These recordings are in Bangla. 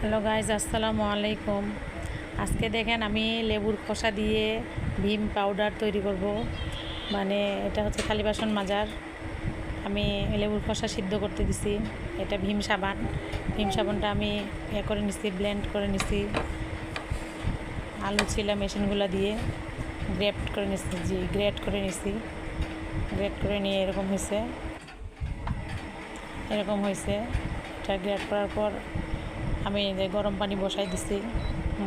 হ্যালো গাইজ, আসসালামু আলাইকুম। আজকে দেখেন আমি লেবুর খোসা দিয়ে ভীম পাউডার তৈরি করব। মানে এটা হচ্ছে খালি বাসন মাজার। আমি লেবুর খোসা সিদ্ধ করতে দিছি। এটা ভীম সাবান। ভীম সাবানটা আমি করে নিছি, ব্লেন্ড করে নিছি। আলু ছিলা মেশিনগুলো দিয়ে গ্রেট করে নিছি। গ্রেট করে নিছি। গ্রেট করে নিয়ে এরকম হয়েছে। এটা গ্রেট করার পর আমি গরম পানি বসাই দিছি।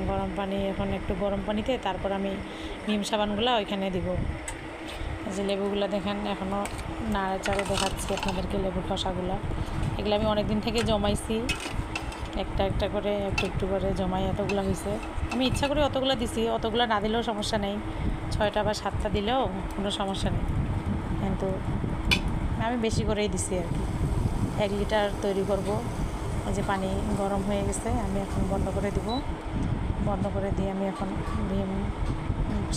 গরম পানি এখন একটু গরম পানিতে তারপর আমি ভীম সাবানগুলো ওইখানে দিব। যে লেবুগুলো দেখেন এখনও নাড়াচাড়া দেখাচ্ছি আপনাদেরকে। লেবুর খোসাগুলো এগুলো আমি অনেক দিন থেকে জমাইছি, একটা একটা করে একটু একটু করে জমাই। এতগুলো হয়েছে, আমি ইচ্ছা করে অতগুলো দিছি। অতগুলো না দিলেও সমস্যা নেই, 6টা বা 7টা দিলেও কোনো সমস্যা নেই, কিন্তু আমি বেশি করেই দিছি আর কি। 1 লিটার তৈরি করব। এই যে পানি গরম হয়ে গেছে, আমি এখন বন্ধ করে দিব। বন্ধ করে দিয়ে আমি এখন ভীম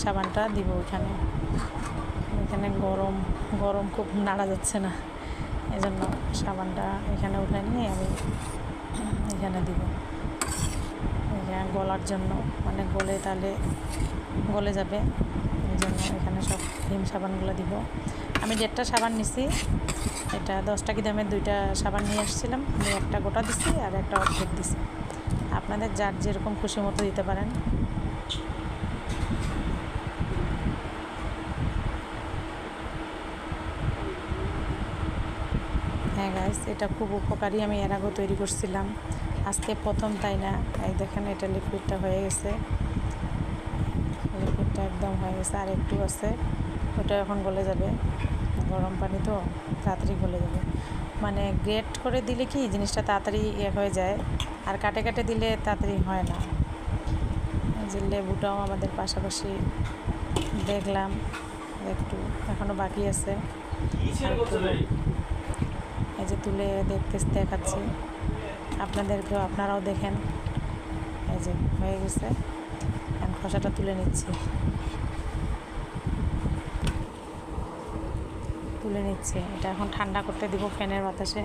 সাবানটা দিব এখানে। গরম গরম খুব নাড়া যাচ্ছে না, এই জন্য সাবানটা এখানে উঠে নিয়ে আমি এখানে দিব। এখানে গলার জন্য, মানে গলে তাহলে গলে যাবে, এই জন্য এখানে সব ভীম সাবানগুলো দিব। আমি 1.5টা সাবান নিছি। এটা 10 টাকা দামের 2টা সাবান নিয়ে আসছিলাম। আমি একটা গোটা দিছি আর একটা অর্ধেক দিছি। আপনাদের যার যেরকম খুশি মতো দিতে পারেন। হ্যাঁ গাইস, এটা খুব উপকারী। আমি এর আগেও তৈরি করছিলাম, আজকে প্রথম, তাই না? এই দেখেন, এটা লিকুইডটা হয়ে গেছে। লিকুইডটা একদম হয়ে গেছে, আর একটু আছে, ওটা এখন গলে যাবে। গরম পানি তো তাড়াতাড়ি গলে যাবে। মানে গ্রেট করে দিলে কি জিনিসটা তাড়াতাড়ি হয়ে যায়, আর কাটে কাটে দিলে তাড়াতাড়ি হয় না। যে লেবুটাও আমাদের পাশাপাশি দেখলাম, একটু এখনও বাকি আছে। এই যে তুলে দেখাচ্ছি আপনাদেরকেও, আপনারাও দেখেন। এই যে হয়ে গেছে, এখন খোসাটা তুলে নিচ্ছি। এটা এখন ঠান্ডা করতে দিব ফ্যানের বাতাসে।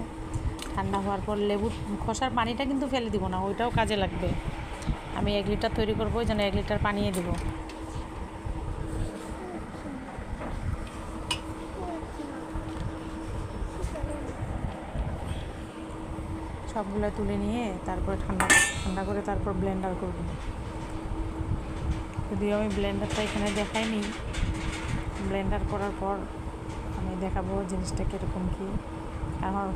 ঠান্ডা হওয়ার পর লেবুর খোসার পানিটা কিন্তু ফেলে দিব না, ওইটাও কাজে লাগবে। আমি 1 লিটার তৈরি করবো, ওই জন্য 1 লিটার পানিয়ে দিব। সবগুলো তুলে নিয়ে তারপরে ঠান্ডা করে তারপর ব্লেন্ডার করব। যদিও আমি ব্লেন্ডারটা এখানে দেখাইনি, ব্লেন্ডার করার পর আমি দেখাবো জিনিসটা কীরকম কী। আমার